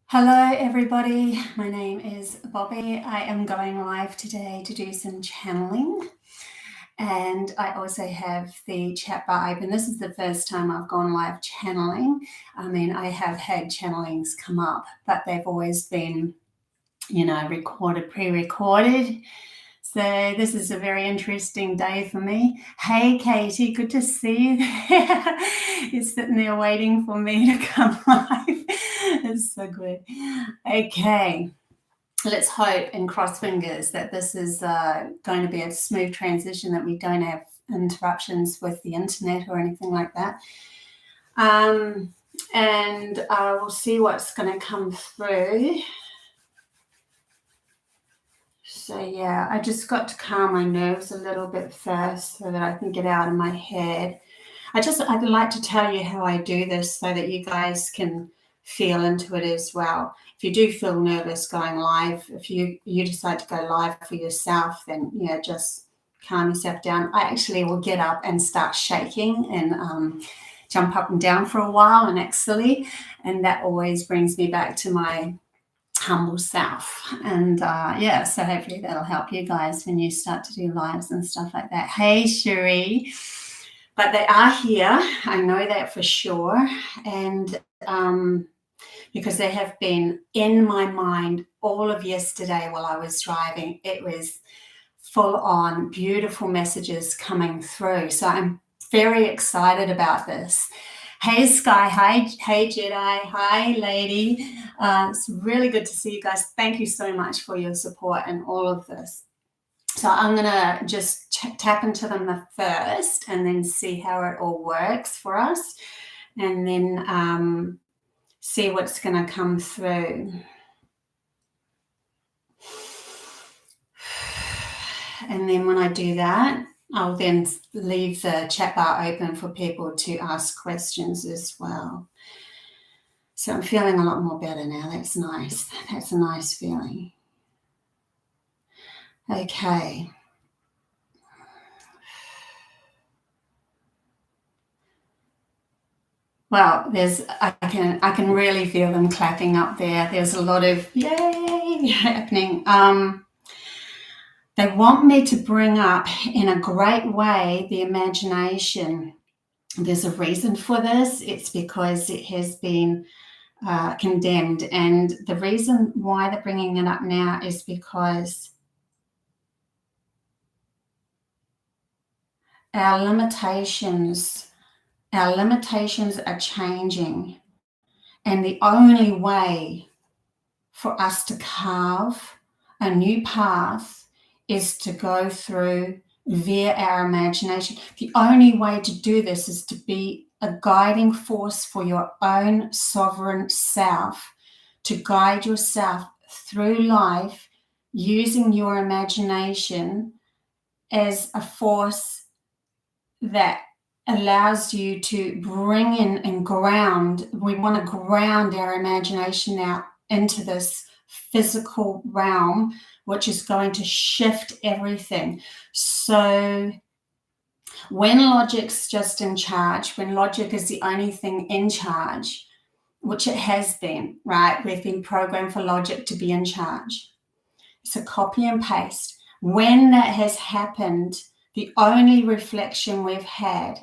Hello everybody, my name is Bobbie. I am going live today to do some channeling, and I also have the chat bar open. This is the first time I've gone live channeling. I mean, I have had channelings come up, but they've always been, recorded, pre-recorded. So this is a very interesting day for me. Hey Katie, good to see you there. You're sitting there waiting for me to come live. It's so good. Okay, let's hope and cross fingers that this is going to be a smooth transition, that we don't have interruptions with the internet or anything like that. And we'll see what's going to come through. So yeah, I just got to calm my nerves a little bit first so that I can get out of my head. I'd like to tell you how I do this so that you guys can feel into it as well. If you do feel nervous going live, if you decide to go live for yourself, then just calm yourself down. I actually will get up and start shaking and jump up and down for a while and act silly, and that always brings me back to my humble self. And so hopefully that'll help you guys when you start to do lives and stuff like that. Hey Cherie, but they are here, I know that for sure. And because they have been in my mind all of yesterday while I was driving. It was full on beautiful messages coming through. So I'm very excited about this. Hey Sky, hey Jedi, hi lady. It's really good to see you guys. Thank you so much for your support and all of this. So I'm going to just tap into them first and then see how it all works for us, and then see what's going to come through. And then when I do that, I'll then leave the chat bar open for people to ask questions as well. So I'm feeling a lot more better now. That's nice. That's a nice feeling. Okay. Well, I can really feel them clapping up there. There's a lot of yay happening. They want me to bring up in a great way the imagination. There's a reason for this. It's because it has been condemned. And the reason why they're bringing it up now is because our limitations are changing. And the only way for us to carve a new path is to go through via our imagination. The only way to do this is to be a guiding force for your own sovereign self, to guide yourself through life using your imagination as a force that allows you to bring in and ground. We want to ground our imagination out into this physical realm, which is going to shift everything. So when logic's just in charge, when logic is the only thing in charge, which it has been, right? We've been programmed for logic to be in charge. So copy and paste. When that has happened, the only reflection we've had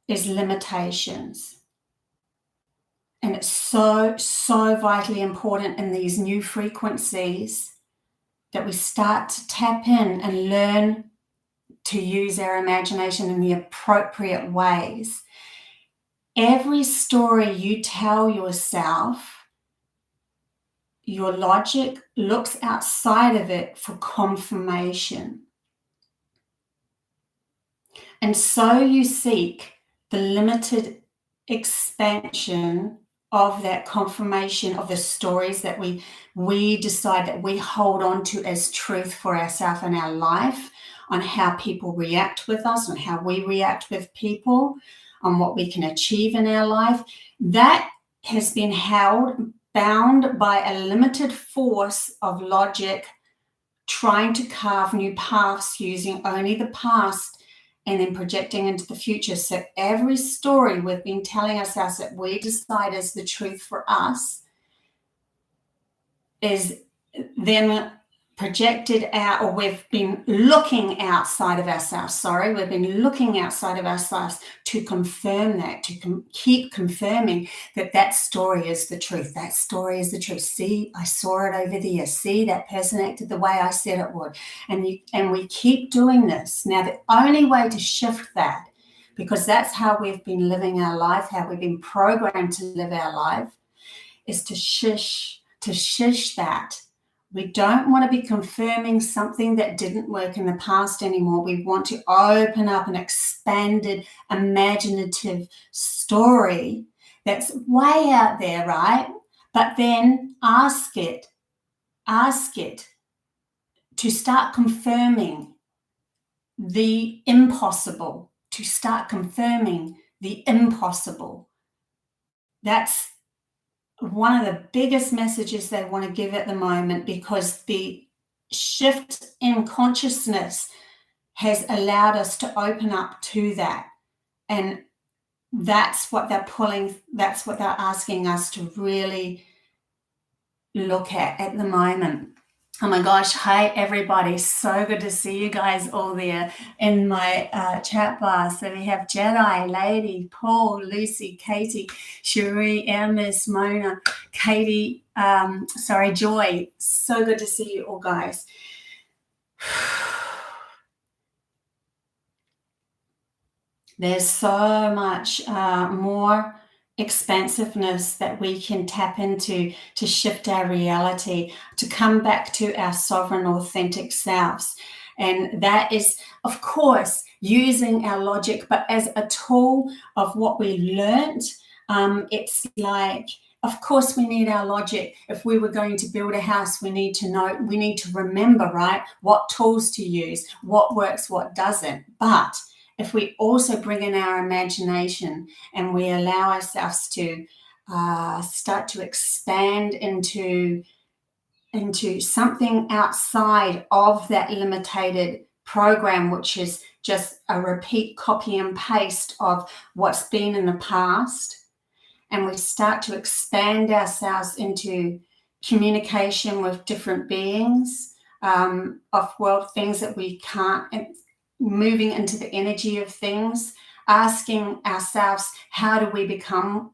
is limitations. And it's so, so vitally important in these new frequencies that we start to tap in and learn to use our imagination in the appropriate ways. Every story you tell yourself, your logic looks outside of it for confirmation. And so you seek the limited expansion of that confirmation of the stories that we decide that we hold on to as truth for ourselves and our life, on how people react with us, on how we react with people, on what we can achieve in our life. That has been held, bound by a limited force of logic, trying to carve new paths using only the past and then projecting into the future. So every story we've been telling ourselves that we decide is the truth for us is then projected out, or we've been looking outside of ourselves. We've been looking outside of ourselves to confirm that, to keep confirming that story is the truth. That story is the truth. See, I saw it over there. See, that person acted the way I said it would. And we keep doing this. Now, the only way to shift that, because that's how we've been living our life, how we've been programmed to live our life, is to shush that. We don't want to be confirming something that didn't work in the past anymore. We want to open up an expanded, imaginative story that's way out there, right? But then ask it to start confirming the impossible, That's one of the biggest messages they want to give at the moment, because the shift in consciousness has allowed us to open up to that. And that's what they're asking us to really look at the moment. Oh my gosh, hi everybody, so good to see you guys all there in my chat bar. So we have Jedi, Lady, Paul, Lucy, Katie, Cherie, Emmis, Mona, Katie, Joy. So good to see you all, guys. There's so much more expansiveness that we can tap into to shift our reality, to come back to our sovereign, authentic selves. And that is, of course, using our logic, but as a tool of what we learned. It's like, of course, we need our logic. If we were going to build a house, we need to remember, right, what tools to use, what works, what doesn't. But if we also bring in our imagination and we allow ourselves to start to expand into something outside of that limited program, which is just a repeat, copy and paste of what's been in the past, and we start to expand ourselves into communication with different beings, off-world things that we can't, moving into the energy of things, asking ourselves, how do we become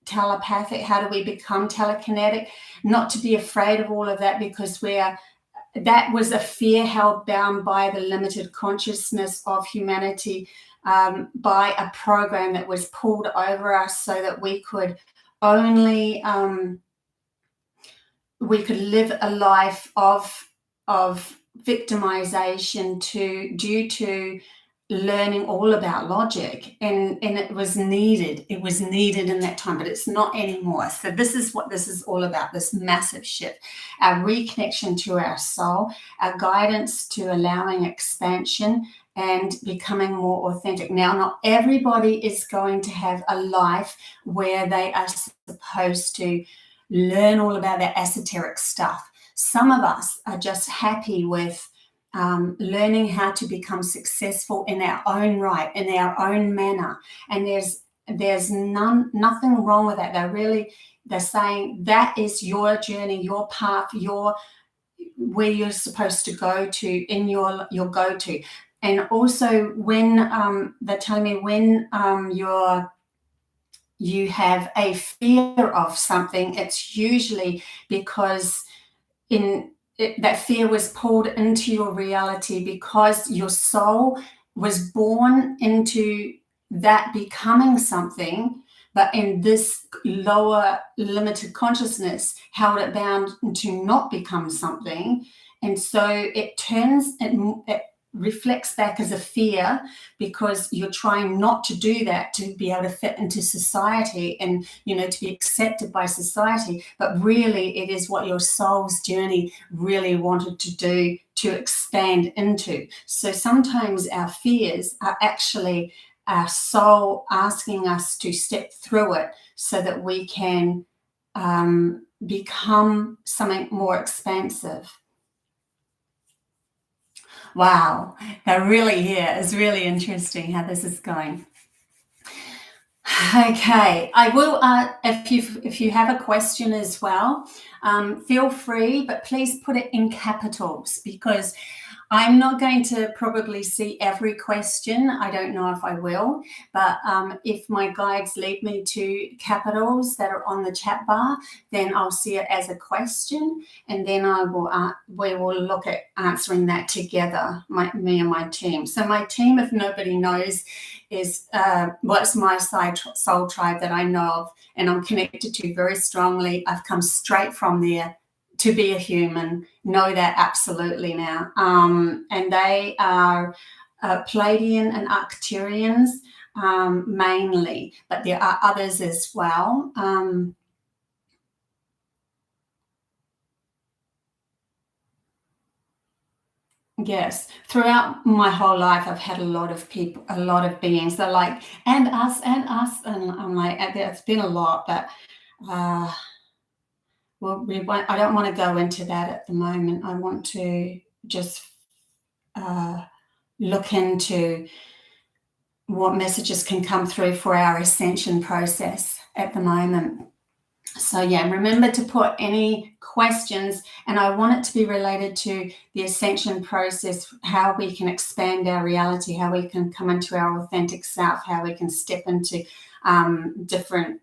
telepathic? How do we become telekinetic? Not to be afraid of all of that, because that was a fear held bound by the limited consciousness of humanity, by a program that was pulled over us so that we could only live a life of victimization due to learning all about logic, and it was needed in that time, but it's not anymore. So this is what this is all about, this massive shift, our reconnection to our soul, our guidance to allowing expansion and becoming more authentic. Now, not everybody is going to have a life where they are supposed to learn all about that esoteric stuff. Some of us are just happy with learning how to become successful in our own right, in our own manner. And there's nothing wrong with that. They're saying that is your journey, your path, where you're supposed to go to in your go-to. And also when they're telling me when you have a fear of something, it's usually because that fear was pulled into your reality because your soul was born into that becoming something, but in this lower limited consciousness held it bound to not become something. And so it reflects back as a fear, because you're trying not to do that to be able to fit into society and to be accepted by society, but really it is what your soul's journey really wanted to do, to expand into. So sometimes our fears are actually our soul asking us to step through it so that we can become something more expansive. Wow, that really, it's really interesting how this is going. Okay, I will, if you have a question as well, feel free, but please put it in capitals, because I'm not going to probably see every question. I don't know if I will, but if my guides lead me to capitals that are on the chat bar, then I'll see it as a question, and then we will look at answering that together, me and my team. So my team, if nobody knows, is what's my soul tribe that I know of and I'm connected to very strongly. I've come straight from there to be a human, know that absolutely now. And they are Pleiadian and Arcturians mainly, but there are others as well. Yes, throughout my whole life, I've had a lot of people, a lot of beings. They're like, and us, and I'm like, it's been a lot, but well, I don't want to go into that at the moment. I want to just look into what messages can come through for our ascension process at the moment. So yeah, remember to put any questions, and I want it to be related to the ascension process, how we can expand our reality, how we can come into our authentic self, how we can step into a different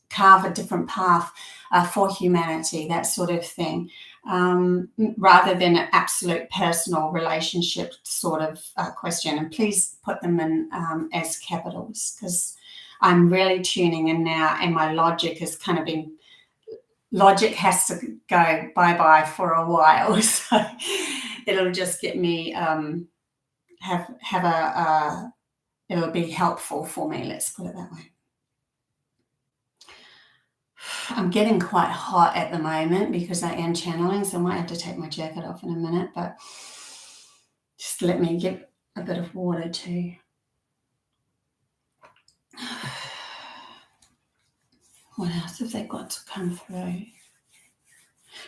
carve a different path for humanity, that sort of thing, rather than an absolute personal relationship sort of question. And please put them in as capitals, because I'm really tuning in now, and my logic has kind of been, logic has to go bye-bye for a while. So it'll just get me, it'll be helpful for me, let's put it that way. I'm getting quite hot at the moment because I am channeling, so I might have to take my jacket off in a minute, but just let me get a bit of water too. What else have they got to come through?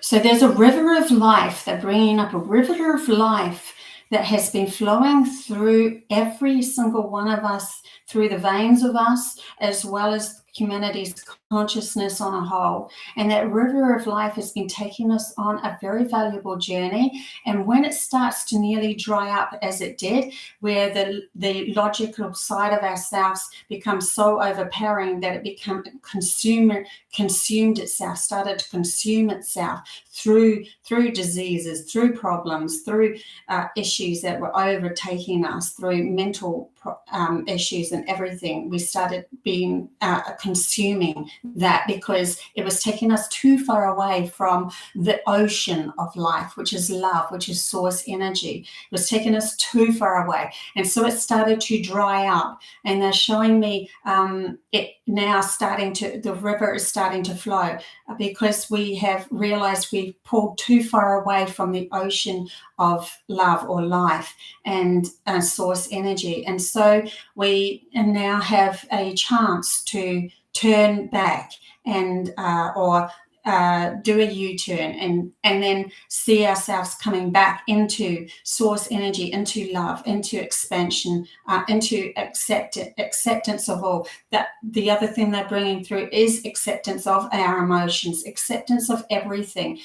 So there's a river of life. They're bringing up a river of life that has been flowing through every single one of us, through the veins of us, as well as humanity's consciousness on a whole. And that river of life has been taking us on a very valuable journey. And when it starts to nearly dry up, as it did, where the logical side of ourselves becomes so overpowering that it become consumed itself, started to consume itself through diseases, through problems, through issues that were overtaking us, through mental issues and everything. We started being consuming that because it was taking us too far away from the ocean of life, which is love, which is source energy. It was taking us too far away. And so it started to dry up, and they're showing me it now the river is starting to flow, because we have realized we've pulled too far away from the ocean of love or life and source energy. And so we now have a chance to turn back and or do a U-turn and then see ourselves coming back into source energy, into love, into expansion, into acceptance of all. That the other thing they're bringing through is acceptance of our emotions, acceptance of everything.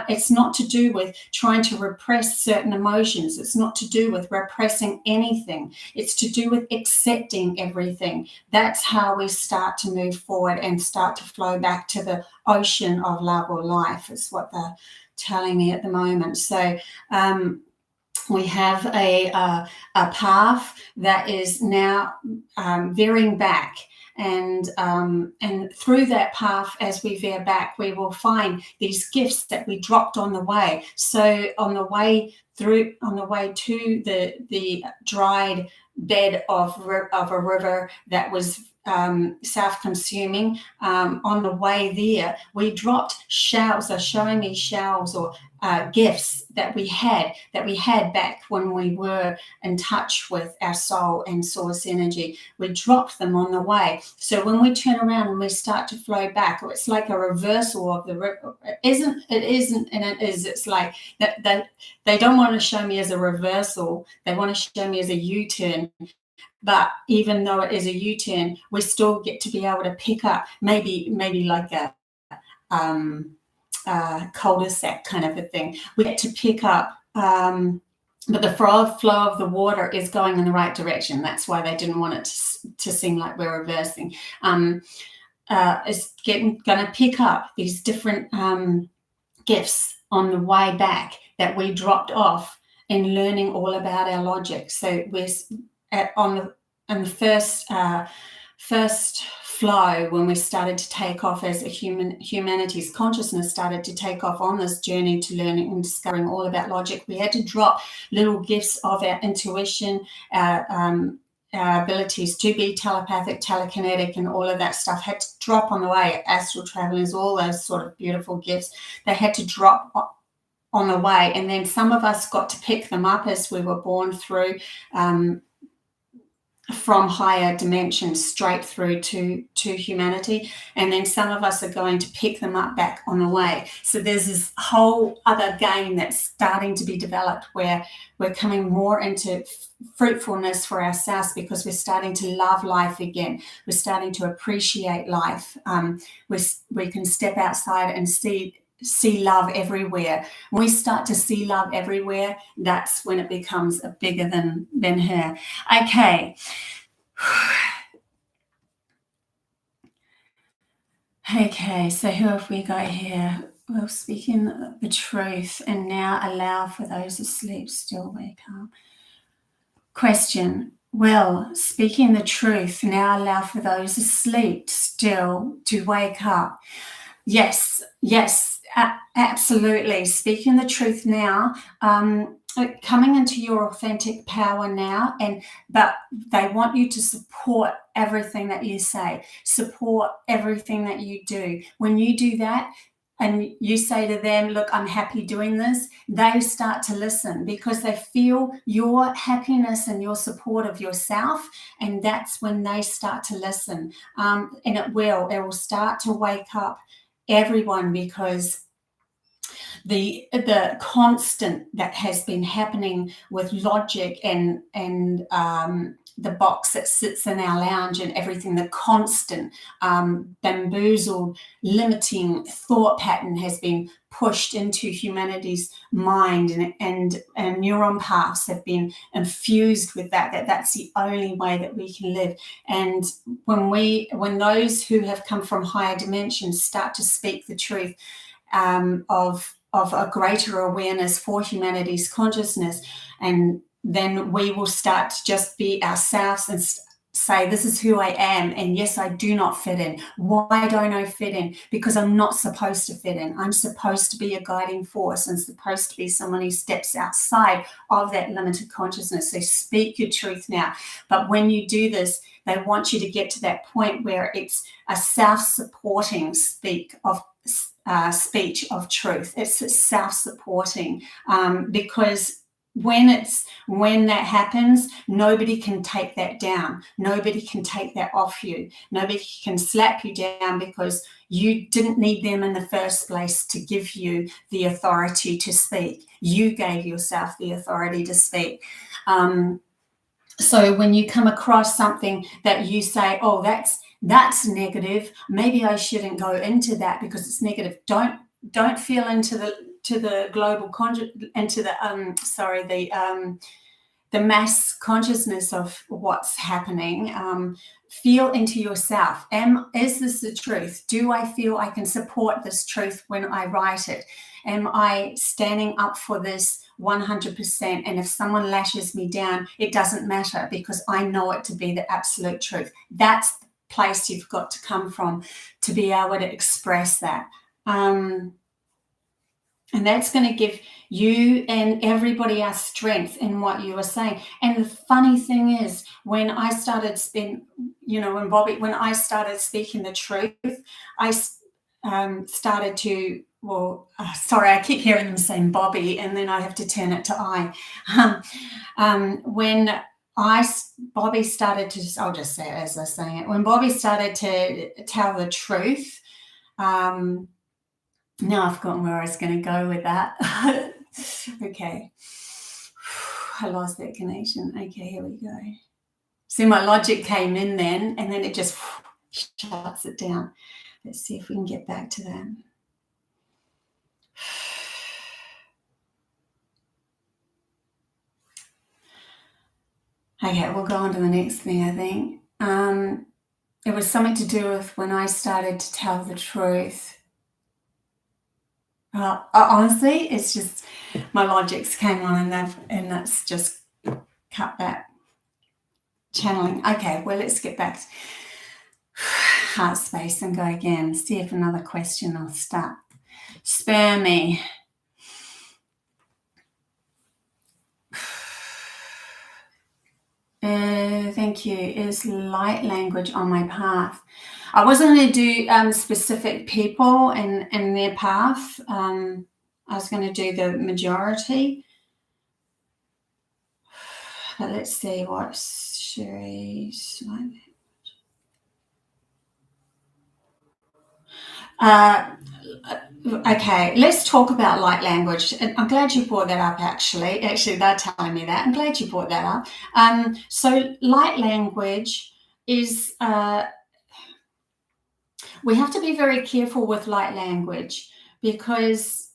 It's not to do with trying to repress certain emotions. It's not to do with repressing anything. It's to do with accepting everything. That's how we start to move forward and start to flow back to the ocean of love or life, is what they're telling me at the moment. So we have a path that is now veering back, and through that path, as we veer back, we will find these gifts that we dropped on the way. So on the way to the dried bed of a river that was self-consuming, on the way there, we dropped shells. They're showing me shells or gifts that we had back when we were in touch with our soul and source energy. We dropped them on the way. So when we turn around and we start to flow back, it's like a reversal of the river. It isn't, and it is. It's like that they don't want to show me as a reversal. They want to show me as a U-turn. but even though it is a U-turn, we still get to be able to pick up maybe like a cul-de-sac kind of a thing. We get to pick up, but the flow of the water is going in the right direction. That's why they didn't want it to seem like we're reversing. It's going to pick up these different gifts on the way back that we dropped off in learning all about our logic. So we're on the first flow, when we started to take off as a humanity's consciousness started to take off on this journey to learning and discovering all about logic, we had to drop little gifts of our intuition, our abilities to be telepathic, telekinetic, and all of that stuff had to drop on the way. Astral travelers, all those sort of beautiful gifts, they had to drop on the way. And then some of us got to pick them up as we were born through, from higher dimensions straight through to humanity, and then some of us are going to pick them up back on the way. So there's this whole other game that's starting to be developed where we're coming more into fruitfulness for ourselves, because we're starting to love life again. We're starting to appreciate life. We can step outside and see love everywhere. When we start to see love everywhere, that's when it becomes bigger than her. Okay. Okay, so who have we got here? Well, speaking the truth, and now allow for those asleep still wake up. Question. Well, speaking the truth, now allow for those asleep still to wake up. Yes, absolutely. Speaking the truth now, coming into your authentic power now, but they want you to support everything that you say, support everything that you do. When you do that, and you say to them, look, I'm happy doing this, they start to listen because they feel your happiness and your support of yourself, and that's when they start to listen. And it will start to wake up everyone, because the constant that has been happening with logic and the box that sits in our lounge and everything, the constant bamboozled, limiting thought pattern has been pushed into humanity's mind, and neuron paths have been infused with that's the only way that we can live. And when those who have come from higher dimensions start to speak the truth of a greater awareness for humanity's consciousness, and then we will start to just be ourselves and say, this is who I am, and yes, I do not fit in. Why don't I fit in? Because I'm not supposed to fit in. I'm supposed to be a guiding force and supposed to be someone who steps outside of that limited consciousness. So speak your truth now. But when you do this, they want you to get to that point where it's a self-supporting speech of truth. It's self-supporting, because when that happens, nobody can take that down. Nobody can take that off you. Nobody can slap you down, because you didn't need them in the first place to give you the authority to speak. You gave yourself the authority to speak. So when you come across something that you say, oh, that's negative, maybe I shouldn't go into that because it's negative. Don't feel into the global into the mass consciousness of what's happening. Feel into yourself. Is this the truth? Do I feel I can support this truth when I write it? Am I standing up for this 100%? And if someone lashes me down, it doesn't matter, because I know it to be the absolute truth. That's the place you've got to come from to be able to express that. And that's going to give you and everybody else strength in what you are saying. And the funny thing is, when I started when I started speaking the truth, I started to, sorry, I keep hearing them saying Bobby, and then I have to turn it to I. When Bobby started to, I'll just say it as I'm saying it, when Bobby started to tell the truth, now I've forgotten where I was going to go with that. Okay. I lost that connection. Okay, here we go. See, my logic came in then, and then it just shuts it down. Let's see if we can get back to that. Okay, we'll go on to the next thing, I think. It was something to do with when I started to tell the truth. Honestly, it's just my logics came on, and that's just cut that channeling. Okay, well, let's get back to heart space and go again. See if another question will start. Spare me. Thank you. Is light language on my path? I wasn't going to do specific people and their path. I was going to do the majority. But let's see what Sherry's like. Okay, let's talk about light language. I'm glad you brought that up, actually. Actually, they're telling me that. I'm glad you brought that up. So light language is, we have to be very careful with light language because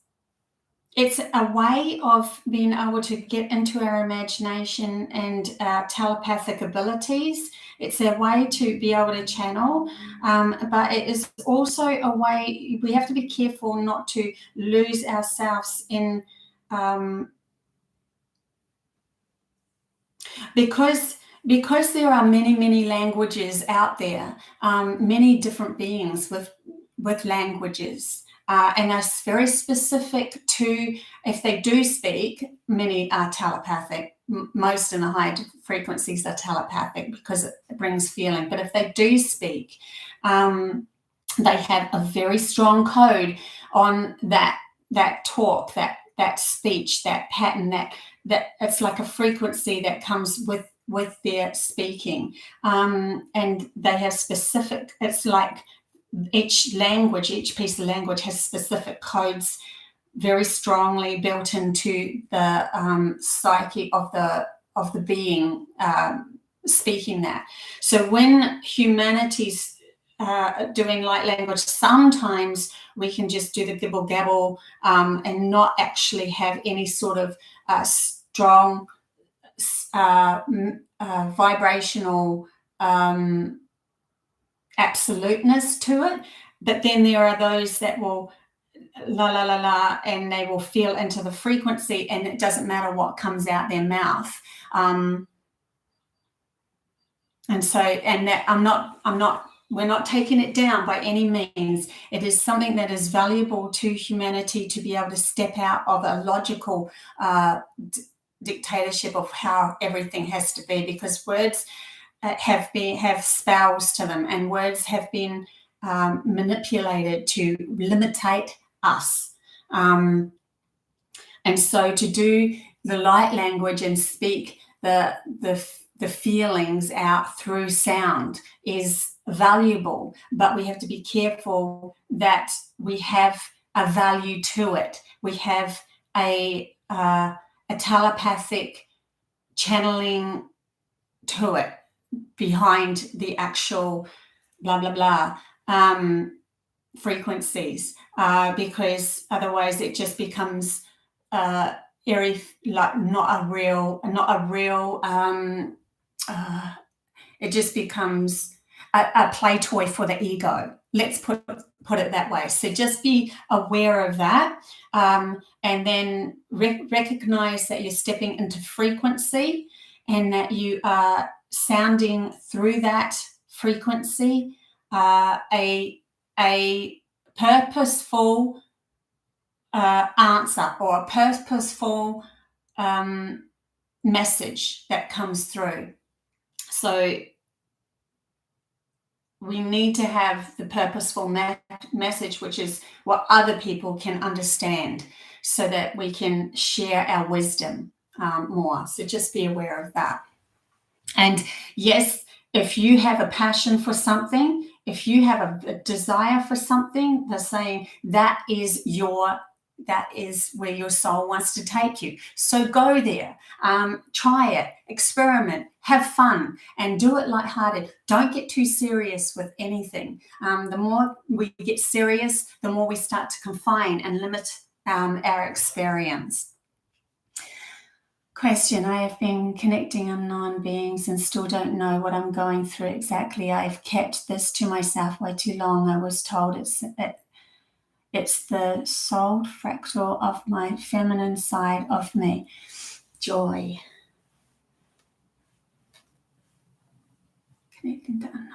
it's a way of being able to get into our imagination and our telepathic abilities. It's a way to be able to channel, but it is also a way we have to be careful not to lose ourselves in, because there are many languages out there, many different beings with languages. And that's very specific to, if they do speak, many are telepathic. Most in the high frequencies are telepathic because it brings feeling. But if they do speak, they have a very strong code on that talk, that speech, that pattern, that it's like a frequency that comes with their speaking. And they have specific, it's like each piece of language has specific codes very strongly built into the psyche of the being speaking that. So when humanity's doing light language, sometimes we can just do the gibble gabble and not actually have any sort of strong vibrational absoluteness to it. But then there are those that will la la la la, and they will feel into the frequency, and it doesn't matter what comes out their mouth. And so, and that we're not taking it down by any means. It is something that is valuable to humanity to be able to step out of a logical dictatorship of how everything has to be, because words have spells to them, and words have been manipulated to limitate us. And so to do the light language and speak the feelings out through sound is valuable, but we have to be careful that we have a value to it. We have a telepathic channeling to it behind the actual blah blah blah frequencies, because otherwise it just becomes airy, like not a real it just becomes a play toy for the ego. Let's put it that way. So just be aware of that, and then recognize that you're stepping into frequency, and that you are sounding through that frequency a purposeful answer, or a purposeful message that comes through. So we need to have the purposeful message, which is what other people can understand, so that we can share our wisdom more. So just be aware of that. And yes, if you have a passion for something, if you have a desire for something, they're saying that is your that is where your soul wants to take you. So go there, try it, experiment, have fun, and do it lighthearted. Don't get too serious with anything. The more we get serious, the more we start to confine and limit our experience. Question: I have been connecting unknown beings and still don't know what I'm going through exactly. I've kept this to myself way too long. I was told it's the soul fractal of my feminine side of me. Joy. Connecting to unknown.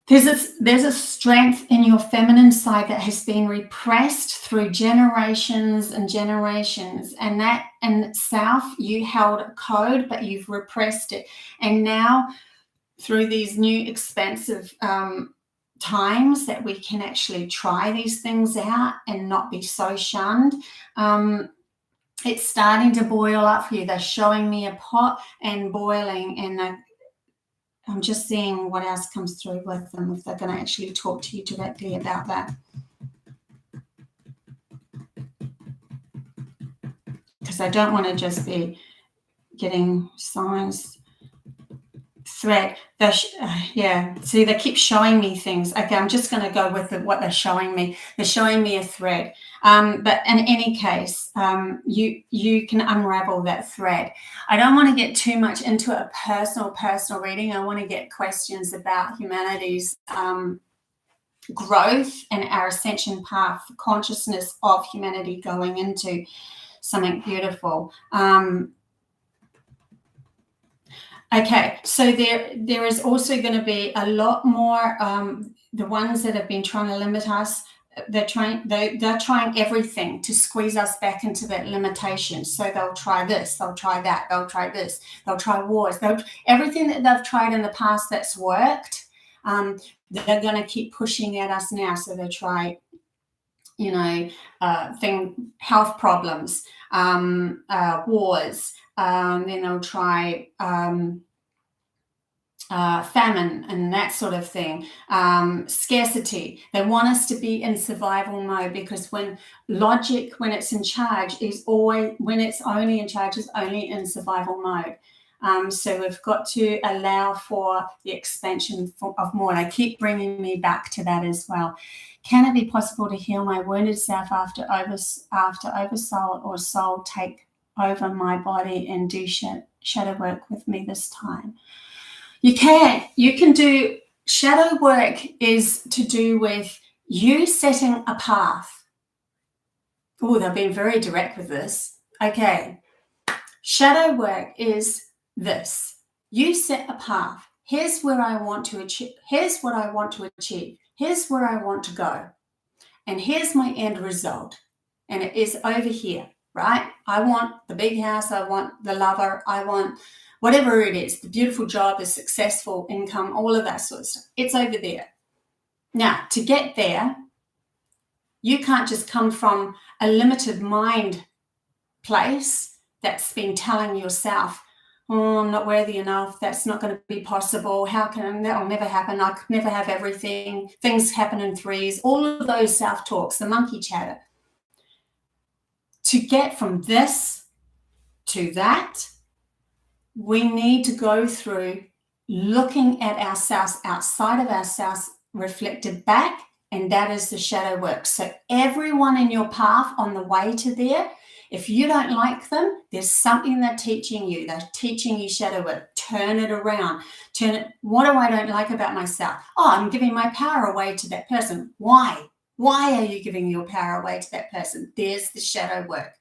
There's a strength in your feminine side that has been repressed through generations and generations. And that in itself, you held a code, but you've repressed it. And now, through these new expansive times that we can actually try these things out and not be so shunned, it's starting to boil up for you. They're showing me a pot and boiling, and I'm just seeing what else comes through with them, if they're going to actually talk to you directly about that. Because I don't want to just be getting signs. Thread. Yeah, see, they keep showing me things. Okay, I'm just going to go with what they're showing me. They're showing me a thread. But in any case, you can unravel that thread. I don't want to get too much into a personal reading. I want to get questions about humanity's growth and our ascension path, the consciousness of humanity going into something beautiful. Okay, so there is also going to be a lot more, the ones that have been trying to limit us, they're trying everything to squeeze us back into that limitation. So they'll try this, they'll try that, they'll try this, they'll try wars, everything that they've tried in the past that's worked, they're going to keep pushing at us now. So they try, health problems, wars, then they'll try famine and that sort of thing, scarcity. They want us to be in survival mode, because when logic, when it's in charge, is always, when it's only in charge, is only in survival mode. So we've got to allow for the expansion of more. And I keep bringing me back to that as well. Can it be possible to heal my wounded self after oversoul or soul take over my body and do shadow work with me this time? You can do shadow work. Is to do with you setting a path. Oh, they've been very direct with this. Okay. Shadow work is this. You set a path. Here's where I want to achieve. Here's what I want to achieve. Here's where I want to go. And here's my end result. And it is over here, right? I want the big house. I want the lover. I want whatever it is, the beautiful job, the successful income, all of that sort of stuff. It's over there. Now, to get there, you can't just come from a limited mind place that's been telling yourself, oh, I'm not worthy enough. That's not going to be possible. How can that'll never happen? I could never have everything. Things happen in threes. All of those self-talks, the monkey chatter. To get from this to that, we need to go through looking at ourselves outside of ourselves, reflected back, and that is the shadow work. So everyone in your path on the way to there, if you don't like them, there's something they're teaching you. They're teaching you shadow work. Turn it around. Turn it. What do I don't like about myself? Oh, I'm giving my power away to that person. Why? Why are you giving your power away to that person? There's the shadow work.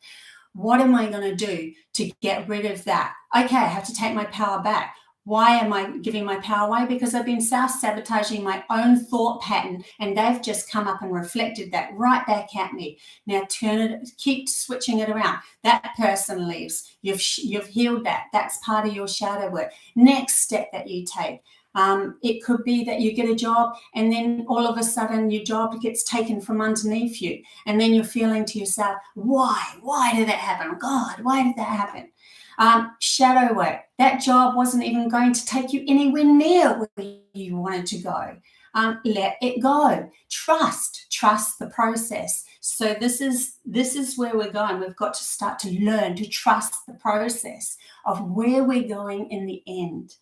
What am I going to do to get rid of that? Okay, I have to take my power back. Why am I giving my power away? Because I've been self-sabotaging my own thought pattern, and they've just come up and reflected that right back at me. Now turn it, keep switching it around. That person leaves. You've healed that. That's part of your shadow work. Next step that you take. It could be that you get a job and then all of a sudden your job gets taken from underneath you. And then you're feeling to yourself, why? Why did that happen? God, why did that happen? Shadow work. That job wasn't even going to take you anywhere near where you wanted to go. let it go. Trust the process. So this is where we're going. We've got to start to learn to trust the process of where we're going in the end.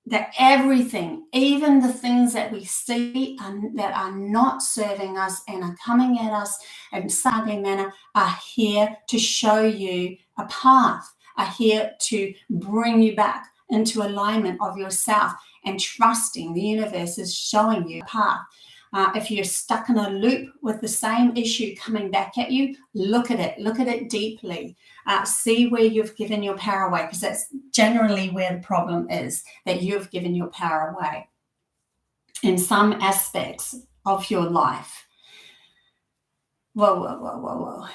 That everything, even the things that we see that are not serving us and are coming at us in some ugly manner, are here to show you a path, are here to bring you back into alignment of yourself and trusting the universe is showing you a path. If you're stuck in a loop with the same issue coming back at you, look at it deeply. See where you've given your power away, because that's generally where the problem is, that you've given your power away in some aspects of your life. Whoa.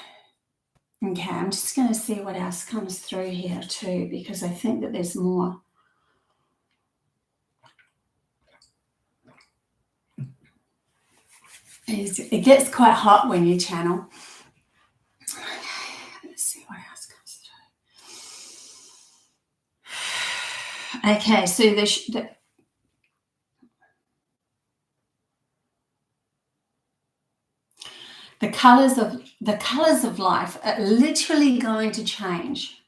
Okay, I'm just going to see what else comes through here too, because I think that there's more. It gets quite hot when you channel. Let's see what else comes through. Okay, so the colors of life are literally going to change.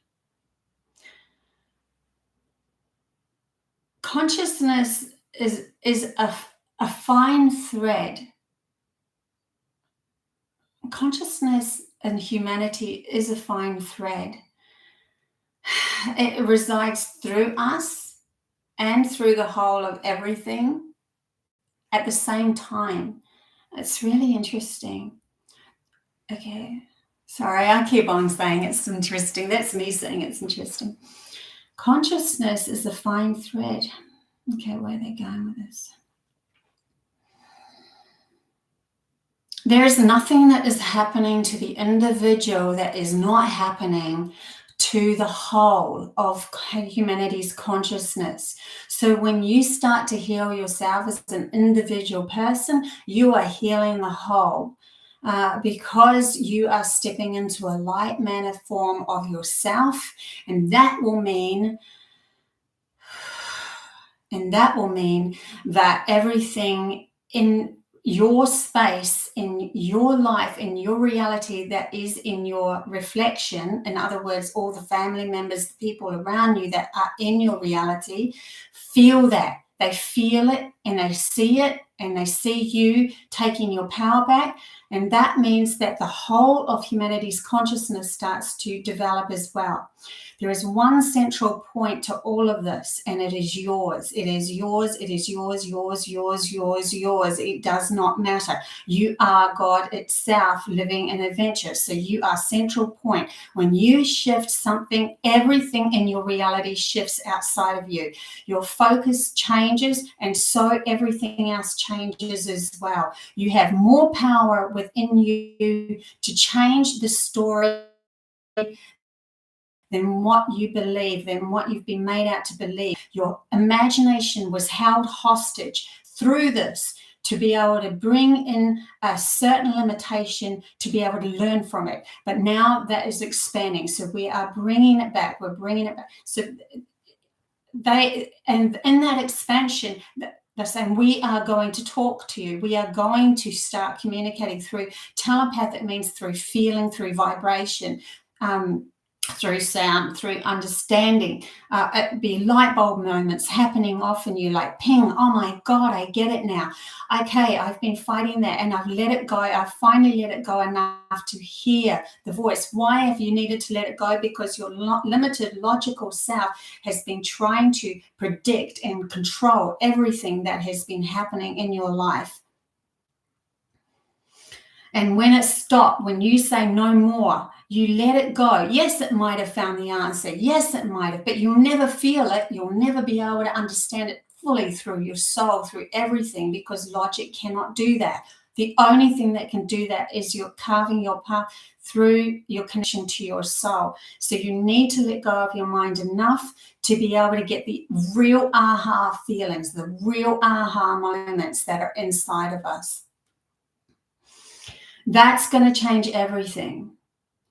Consciousness is a fine thread. Consciousness and humanity is a fine thread. It resides through us and through the whole of everything at the same time. It's really interesting. Okay, sorry, I keep on saying it's interesting. That's me saying it's interesting. Consciousness is a fine thread. Okay, where are they going with this? There is nothing that is happening to the individual that is not happening to the whole of humanity's consciousness. So when you start to heal yourself as an individual person, you are healing the whole. Because you are stepping into a light manner form of yourself, and that will mean that everything in your space, in your life, in your reality that is in your reflection, in other words, all the family members, the people around you that are in your reality, feel that. They feel it and they see it, and they see you taking your power back. And that means that the whole of humanity's consciousness starts to develop as well. There is one central point to all of this, and it is yours. It is yours. It is yours. It does not matter. You are God itself living an adventure. So you are central point. When you shift something, everything in your reality shifts outside of you. Your focus changes, and so everything else changes as well. You have more power within you to change the story than what you believe, than what you've been made out to believe. Your imagination was held hostage through this to be able to bring in a certain limitation, to be able to learn from it. But now that is expanding. So we are bringing it back. We're bringing it back. So and in that expansion, they're saying, we are going to talk to you. We are going to start communicating through telepathic means, through feeling, through vibration, through sound, through understanding. It'd be light bulb moments happening off in you, like ping, oh my God, I get it now. Okay, I've been fighting that and I've let it go. I've finally let it go enough to hear the voice. Why have you needed to let it go? Because your limited logical self has been trying to predict and control everything that has been happening in your life. And when it stopped, when you say no more, you let it go. Yes, it might have found the answer. Yes, it might have, but you'll never feel it. You'll never be able to understand it fully through your soul, through everything, because logic cannot do that. The only thing that can do that is you're carving your path through your connection to your soul. So you need to let go of your mind enough to be able to get the real aha feelings, the real aha moments that are inside of us. That's going to change everything,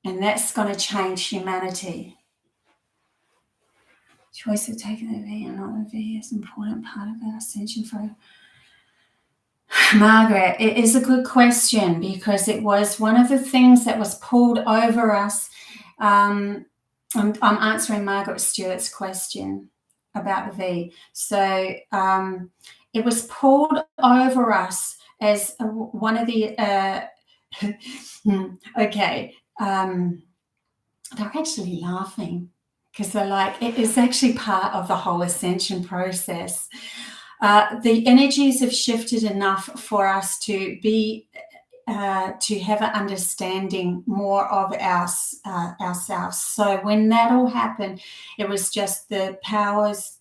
and that's going to change humanity. Choice of taking the V and not the V is an important part of our ascension. Margaret, it is a good question because it was one of the things that was pulled over us. I'm answering Margaret Stewart's question about the V. So it was pulled over us as one of the, okay, they're actually laughing because they're like, it is actually part of the whole ascension process. The energies have shifted enough for us to be to have an understanding more of ourselves. So when that all happened, it was just the powers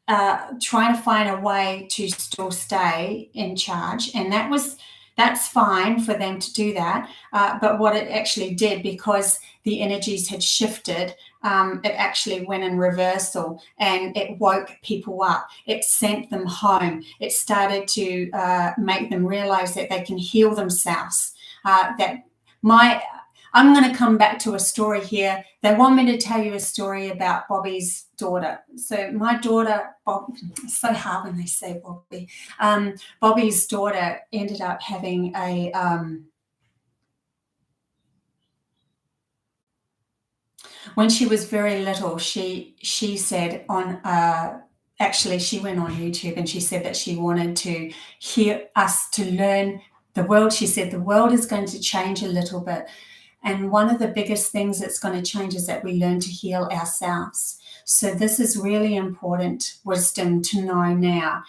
trying to find a way to still stay in charge, and that's fine for them to do that. But what it actually did, because the energies had shifted, it actually went in reversal and it woke people up. It sent them home. It started to make them realize that they can heal themselves. I'm going to come back to a story here. They want me to tell you a story about Bobbie's daughter. So my daughter, it's so hard when they say Bobbie. Bobbie's daughter ended up having a when she was very little, she said on actually she went on YouTube and she said that she wanted to hear us to learn the world. She said the world is going to change a little bit. And one of the biggest things that's going to change is that we learn to heal ourselves. So this is really important wisdom to know now.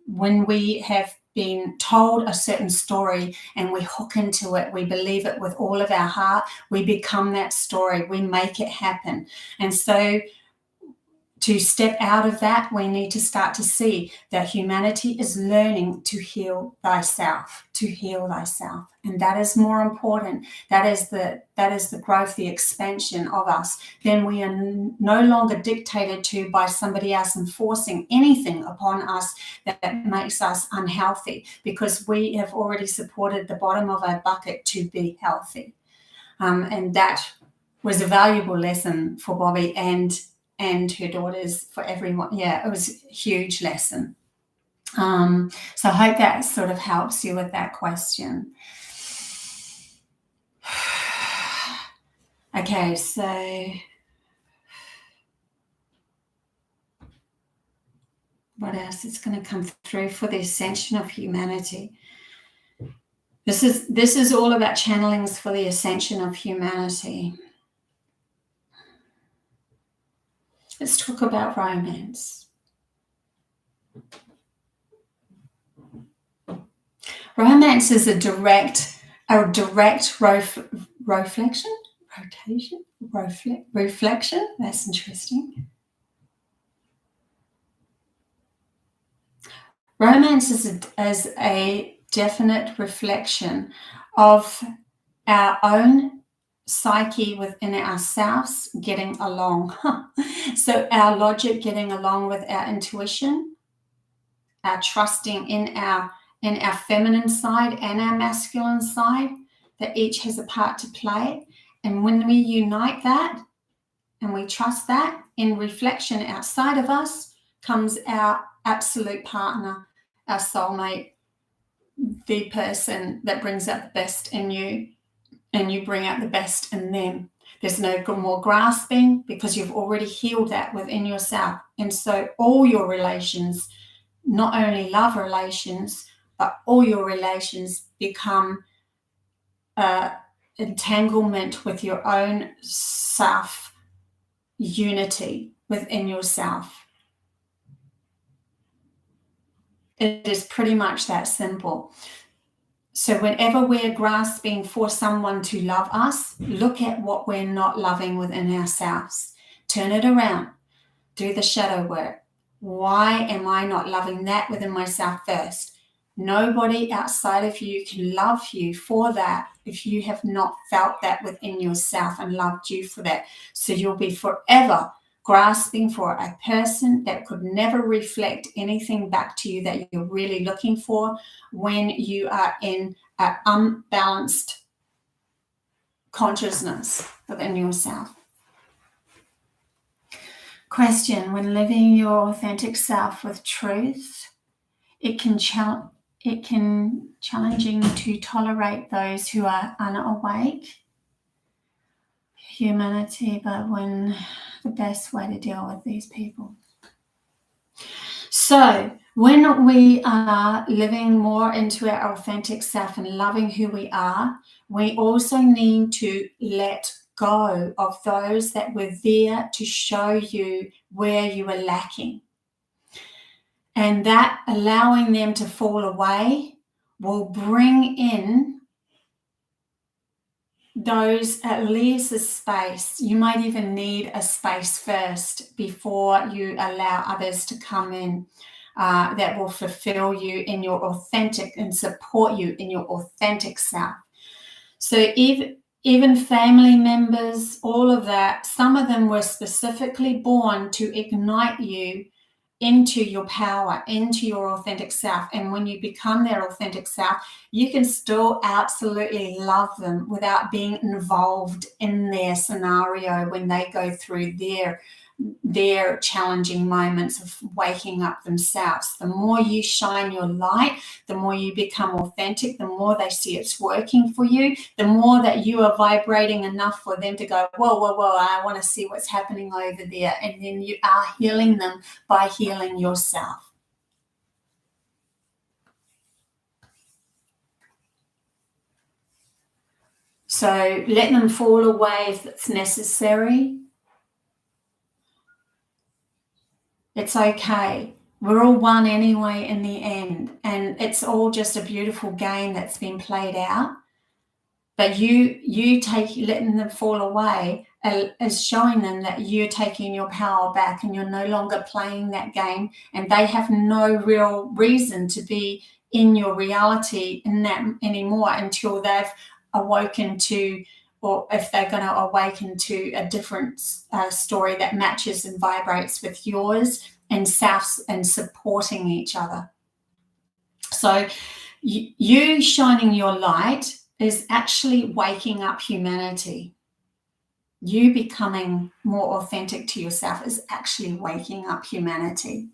When we have been told a certain story and we hook into it, we believe it with all of our heart, we become that story, we make it happen. And so to step out of that, we need to start to see that humanity is learning to heal thyself, and that is more important. That is the growth, the expansion of us. Then we are no longer dictated to by somebody else enforcing anything upon us that makes us unhealthy, because we have already supported the bottom of our bucket to be healthy. And that was a valuable lesson for Bobbie and her daughters, for everyone. Yeah, it was a huge lesson. So I hope that sort of helps you with that question. Okay, so what else is going to come through for the ascension of humanity? This is all about channelings for the ascension of humanity. Let's talk about romance. Romance is a direct reflection. That's interesting. Romance is a definite reflection of our own psyche within ourselves getting along. So our logic getting along with our intuition, our trusting in our feminine side and our masculine side, that each has a part to play. And when we unite that and we trust that, in reflection outside of us comes our absolute partner, our soulmate, the person that brings out the best in you, and you bring out the best in them. There's no more grasping, because you've already healed that within yourself. And so all your relations, not only love relations, but all your relations become entanglement with your own self, unity within yourself. It is pretty much that simple. So whenever we're grasping for someone to love us, look at what we're not loving within ourselves. Turn it around. Do the shadow work. Why am I not loving that within myself first? Nobody outside of you can love you for that if you have not felt that within yourself and loved you for that. So you'll be forever grasping for a person that could never reflect anything back to you that you're really looking for when you are in an unbalanced consciousness within yourself. Question: when living your authentic self with truth, it can challenging to tolerate those who are unawake. Humanity, but when the best way to deal with these people. So when we are living more into our authentic self and loving who we are, we also need to let go of those that were there to show you where you were lacking. And that allowing them to fall away will bring in those, at least a space. You might even need a space first before you allow others to come in that will fulfill you in your authentic and support you in your authentic self. So even family members, all of that, some of them were specifically born to ignite you into your power, into your authentic self. And when you become their authentic self, you can still absolutely love them without being involved in their scenario when they go through their challenging moments of waking up themselves. The more you shine your light, the more you become authentic, the more they see it's working for you, the more that you are vibrating enough for them to go, whoa, whoa, whoa, I want to see what's happening over there. And then you are healing them by healing yourself. So let them fall away if it's necessary. It's okay. We're all one anyway in the end. And it's all just a beautiful game that's been played out. But you letting them fall away is showing them that you're taking your power back and you're no longer playing that game, and they have no real reason to be in your reality in that anymore until they've awoken to, or if they're going to awaken to a different story that matches and vibrates with yours, and supporting each other. So you shining your light is actually waking up humanity. You becoming more authentic to yourself is actually waking up humanity.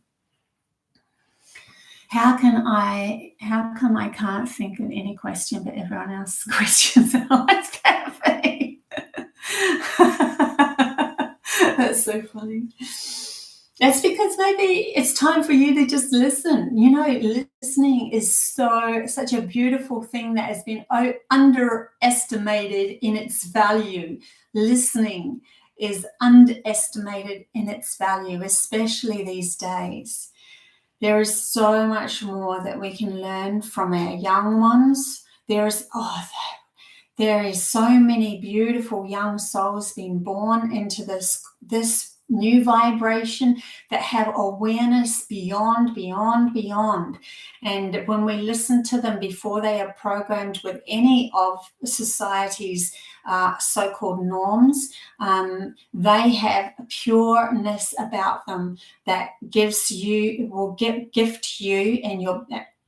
How come I can't think of any question, but everyone else's questions are always perfect? That's so funny. That's because maybe it's time for you to just listen. You know, listening is such a beautiful thing that has been underestimated in its value. Listening is underestimated in its value, especially these days. There is so much more that we can learn from our young ones. There is so many beautiful young souls being born into this new vibration that have awareness beyond. And when we listen to them before they are programmed with any of society's so-called norms, they have a pureness about them that gift you and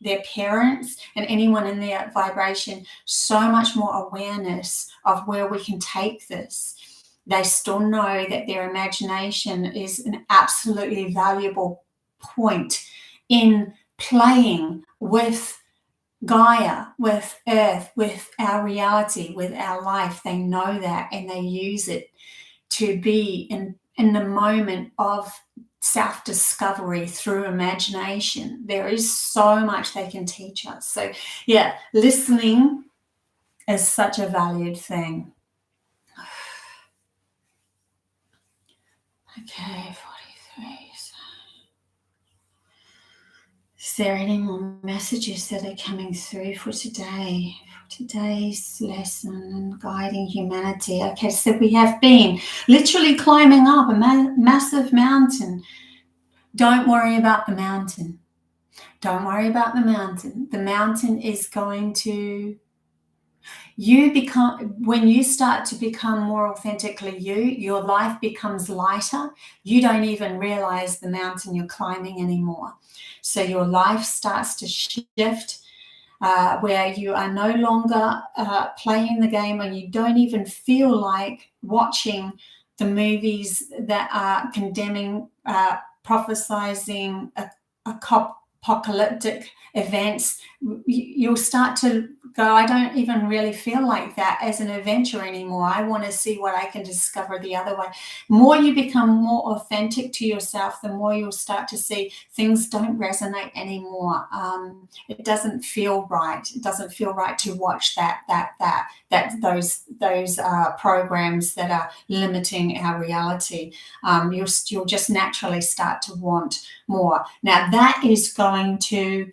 their parents and anyone in their vibration so much more awareness of where we can take this. They still know that their imagination is an absolutely valuable point in playing with Gaia, with Earth, with our reality, with our life. They know that, and they use it to be in the moment of self-discovery through imagination. There is so much they can teach us. So yeah, listening is such a valued thing. Okay, 43. Is there any more messages that are coming through for today? For today's lesson and guiding humanity. Okay, so we have been literally climbing up a massive mountain. Don't worry about the mountain. Don't worry about the mountain. The mountain is going to... when you start to become more authentically you, your life becomes lighter. You don't even realize the mountain you're climbing anymore. So your life starts to shift where you are no longer playing the game, and you don't even feel like watching the movies that are condemning, prophesizing apocalyptic events, you'll start to go, I don't even really feel like that as an adventure anymore. I want to see what I can discover the other way. More you become more authentic to yourself, the more you'll start to see things don't resonate anymore. It doesn't feel right. It doesn't feel right to watch those programs that are limiting our reality. You'll just naturally start to want more. Now that is going to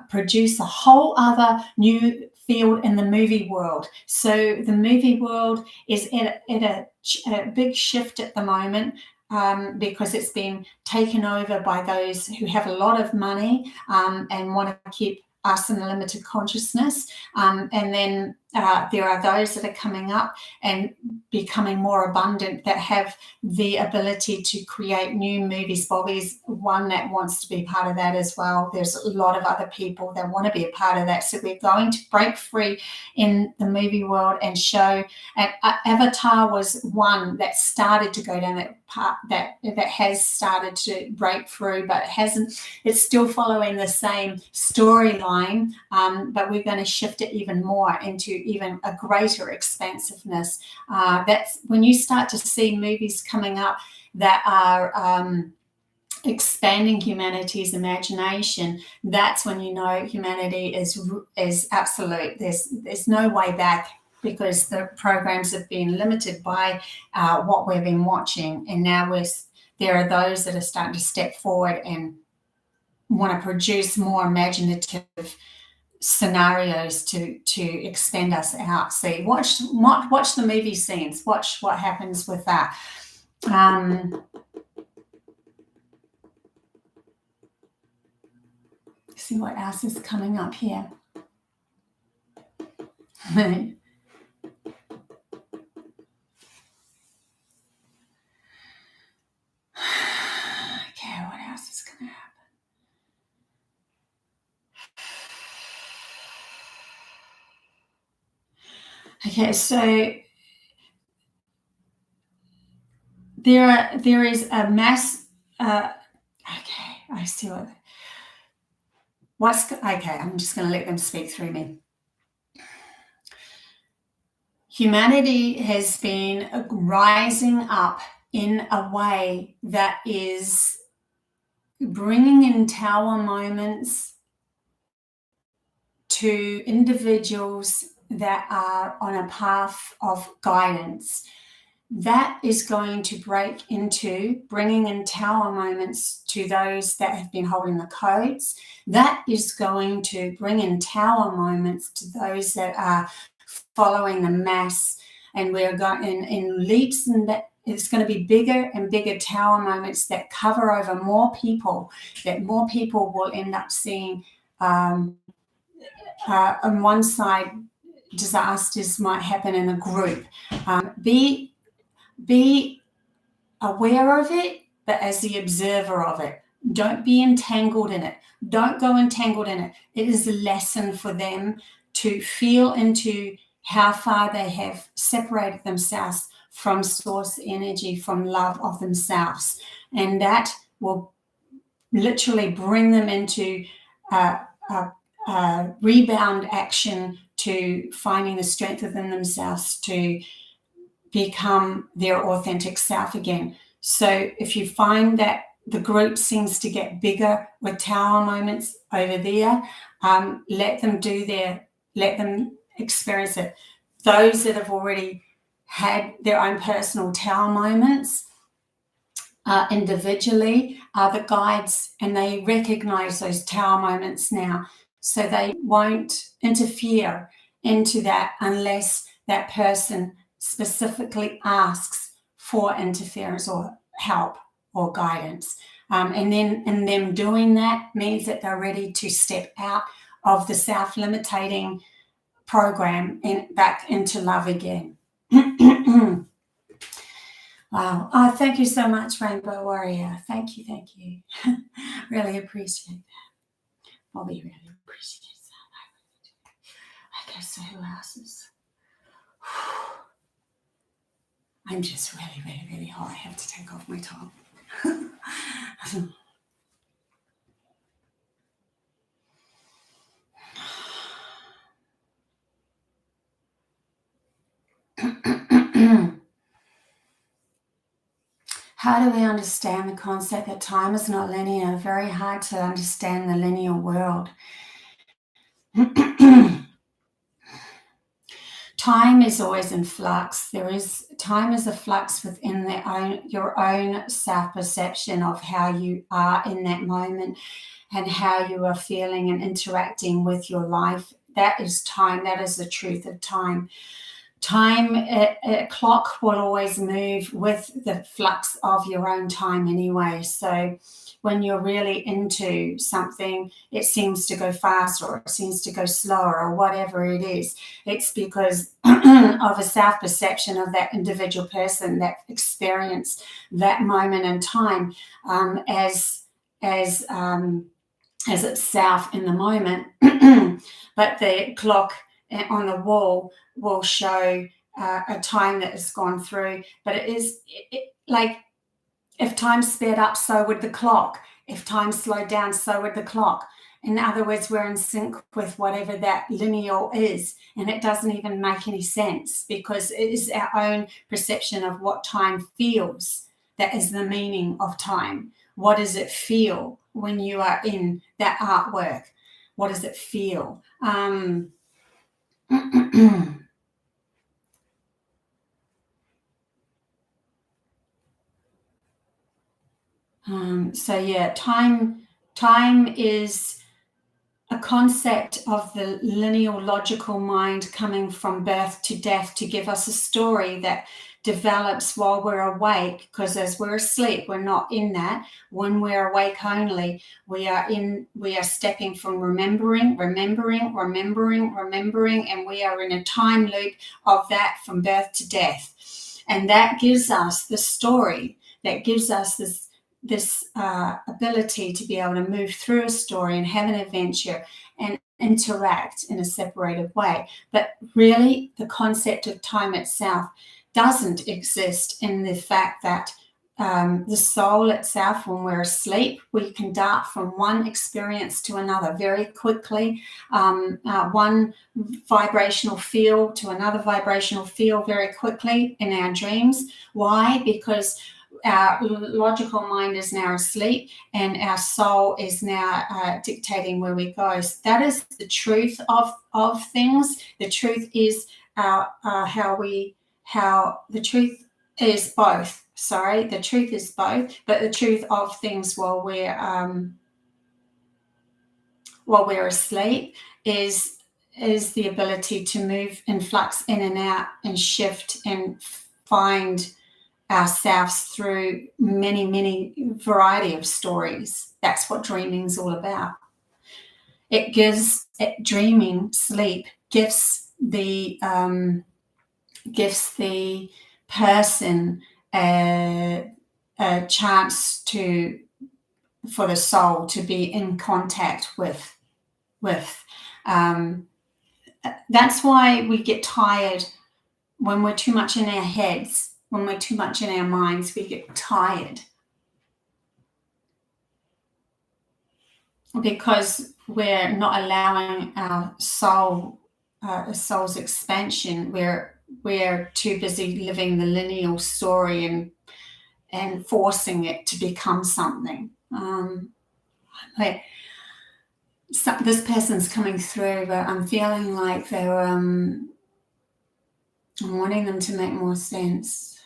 produce a whole other new field in the movie world. So the movie world is at a big shift at the moment, because it's been taken over by those who have a lot of money and want to keep us in a limited consciousness. And then there are those that are coming up and becoming more abundant that have the ability to create new movies. Bobbie's one that wants to be part of that as well. There's a lot of other people that want to be a part of that. So we're going to break free in the movie world and show. And Avatar was one that started to go down that path, that has started to break through, but hasn't. It's still following the same storyline, but we're going to shift it even more into even a greater expansiveness. That's when you start to see movies coming up that are expanding humanity's imagination. That's when you know humanity is absolute. There's no way back, because the programs have been limited by what we've been watching, and now there are those that are starting to step forward and want to produce more imaginative scenarios to expand us out. See, watch the movie scenes, watch what happens with that. See what else is coming up here. Okay, what else is going to happen? Okay, so there is a mass. Okay, I see okay. I'm just going to let them speak through me. Humanity has been rising up in a way that is bringing in tower moments to individuals that are on a path of guidance. That is going to break into bringing in tower moments to those that have been holding the codes. That is going to bring in tower moments to those that are following the mass. And we're going in leaps, and that it's going to be bigger and bigger tower moments that cover over more people, that more people will end up seeing. On one side, disasters might happen in a group. Be aware of it, but as the observer of it. Don't be entangled in it. Don't go entangled in it. It is a lesson for them to feel into how far they have separated themselves from source energy, from love of themselves. And that will literally bring them into rebound action to finding the strength within themselves to become their authentic self again. So if you find that the group seems to get bigger with tower moments over there, let them experience it. Those that have already had their own personal tower moments individually are the guides, and they recognize those tower moments now. So they won't interfere into that unless that person specifically asks for interference or help or guidance. And then in them doing that means that they're ready to step out of the self-limiting program and back into love again. Wow. Oh, thank you so much, Rainbow Warrior. Thank you. Really appreciate that. Bobbie really appreciates that. Okay, so who else is? I'm just really hot. I have to take off my top. How do we understand the concept that time is not linear? Very hard to understand the linear world. Time is always in flux. Time is a flux within your own self-perception of how you are in that moment and how you are feeling and interacting with your life. That is time. That is the truth of time. Time, a clock will always move with the flux of your own time anyway. So when you're really into something, it seems to go faster or it seems to go slower or whatever it is. It's because of a self-perception of that individual person that experienced that moment in time as itself in the moment. But the clock on the wall will show a time that has gone through, but like if time sped up, so would the clock. If time slowed down, so would the clock. In other words, we're in sync with whatever that linear is, and it doesn't even make any sense because it is our own perception of what time feels. That is the meaning of time. What does it feel when you are in that artwork? What does it feel? So yeah, time is a concept of the linear logical mind coming from birth to death to give us a story that develops while we're awake, because as we're asleep, we're not in that. When we're awake only, we are stepping from remembering, and we are in a time loop of that from birth to death. And that gives us the story, that gives us this ability to be able to move through a story and have an adventure and interact in a separated way. But really, the concept of time itself doesn't exist in the fact that the soul itself, when we're asleep, we can dart from one experience to another very quickly, one vibrational field to another vibrational field very quickly in our dreams. Why? Because our logical mind is now asleep and our soul is now dictating where we go. So that is the truth of things. The truth is the truth is both. Sorry, the truth is both, but the truth of things while we're asleep is the ability to move and flux in and out and shift and find ourselves through many variety of stories. That's what dreaming is all about. Dreaming, sleep gives the person a chance for the soul to be in contact with. That's why we get tired when we're too much in our heads. When we're too much in our minds, we get tired because we're not allowing our soul's expansion. We're too busy living the linear story and forcing it to become something. This person's coming through, but I'm feeling like I'm wanting them to make more sense.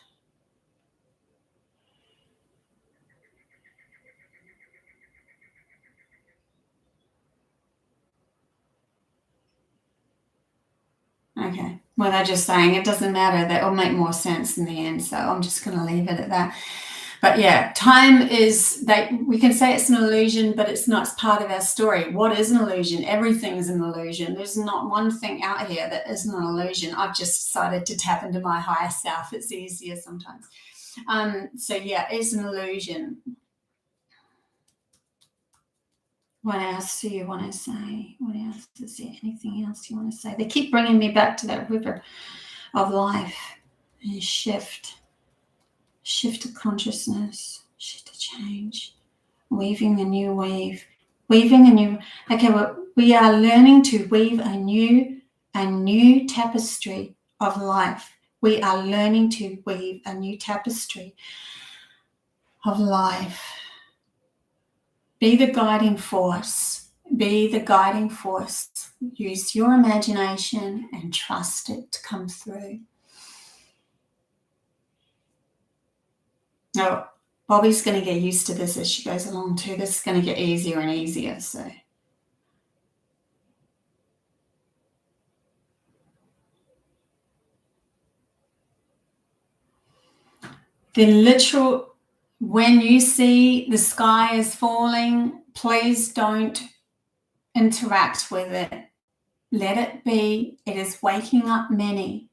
Okay. Well, they're just saying it doesn't matter. That will make more sense in the end. So I'm just going to leave it at that. But yeah, time is we can say it's an illusion, but it's not part of our story. What is an illusion? Everything is an illusion. There's not one thing out here that isn't an illusion. I've just decided to tap into my higher self. It's easier sometimes. So yeah, it's an illusion. What else do you want to say? What else? Is there anything else you want to say? They keep bringing me back to that river of life and shift of consciousness, shift of change, weaving a new weave, okay, well, we are learning to weave a new tapestry of life We are learning to weave a new tapestry of life. Be the guiding force. Be the guiding force. Use your imagination and trust it to come through. Now, Bobbie's going to get used to this as she goes along too. This is going to get easier and easier. So, the literal, when you see the sky is falling, please don't interact with it. Let it be. It is waking up many.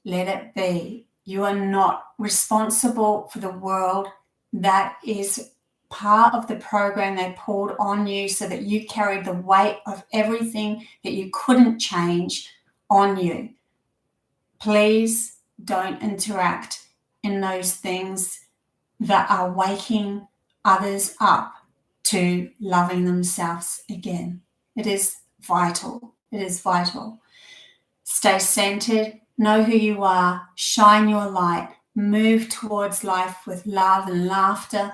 Let it be. You are not responsible for the world. That is part of the program they pulled on you so that you carried the weight of everything that you couldn't change on you. Please don't interact in those things that are waking others up to loving themselves again. It is vital. It is vital. Stay centered. Know who you are. Shine your light. Move towards life with love and laughter.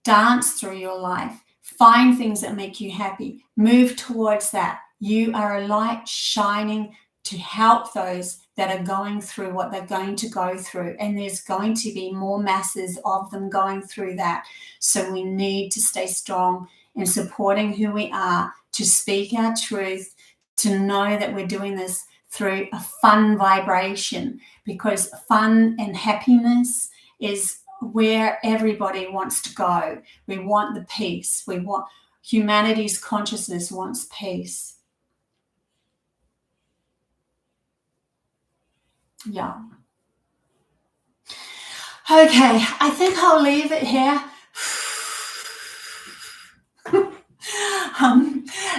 Dance through your life. Find things that make you happy. Move towards that. You are a light shining to help those that are going through what they're going to go through. And there's going to be more masses of them going through that. So we need to stay strong in supporting who we are, to speak our truth, to know that we're doing this through a fun vibration, because fun and happiness is where everybody wants to go. We want the peace. We want humanity's consciousness wants peace. Yeah. Okay, I think I'll leave it here.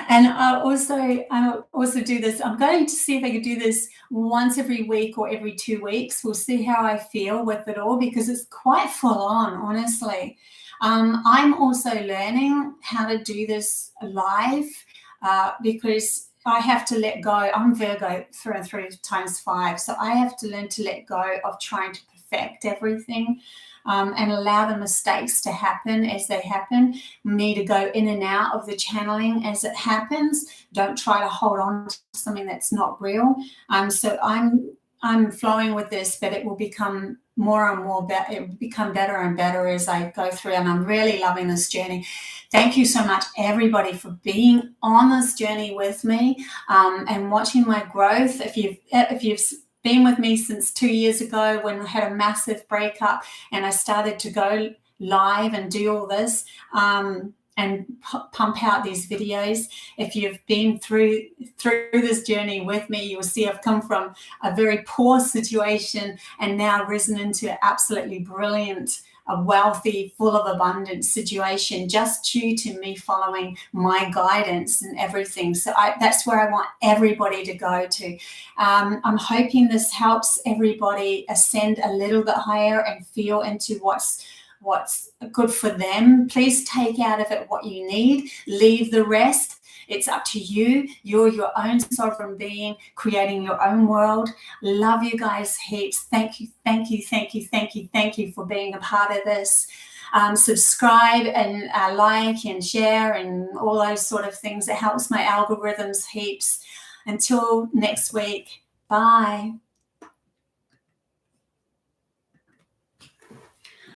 And I'll also do this. I'm going to see if I can do this once every week or every 2 weeks. We'll see how I feel with it all, because it's quite full on, honestly. I'm also learning how to do this live because I have to let go. I'm Virgo through and through ×5. So I have to learn to let go of trying to perfect everything. And allow the mistakes to happen as they happen. Me to go in and out of the channeling as it happens. Don't try to hold on to something that's not real. So I'm flowing with this, but it will become more and more better. It will become better and better as I go through, and I'm really loving this journey. Thank you so much, everybody, for being on this journey with me and watching my growth. If you've been with me since 2 years ago when I had a massive breakup and I started to go live and do all this and pump out these videos. If you've been through this journey with me, you will see I've come from a very poor situation and now risen into an absolutely brilliant, a wealthy, full of abundance situation, just due to me following my guidance and everything. So that's where I want everybody to go to. I'm hoping this helps everybody ascend a little bit higher and feel into what's good for them. Please take out of it what you need, leave the rest. It's up to you. You're your own sovereign being, creating your own world. Love you guys heaps. Thank you for being a part of this. Subscribe and like and share and all those sort of things. It helps my algorithms heaps. Until next week, bye.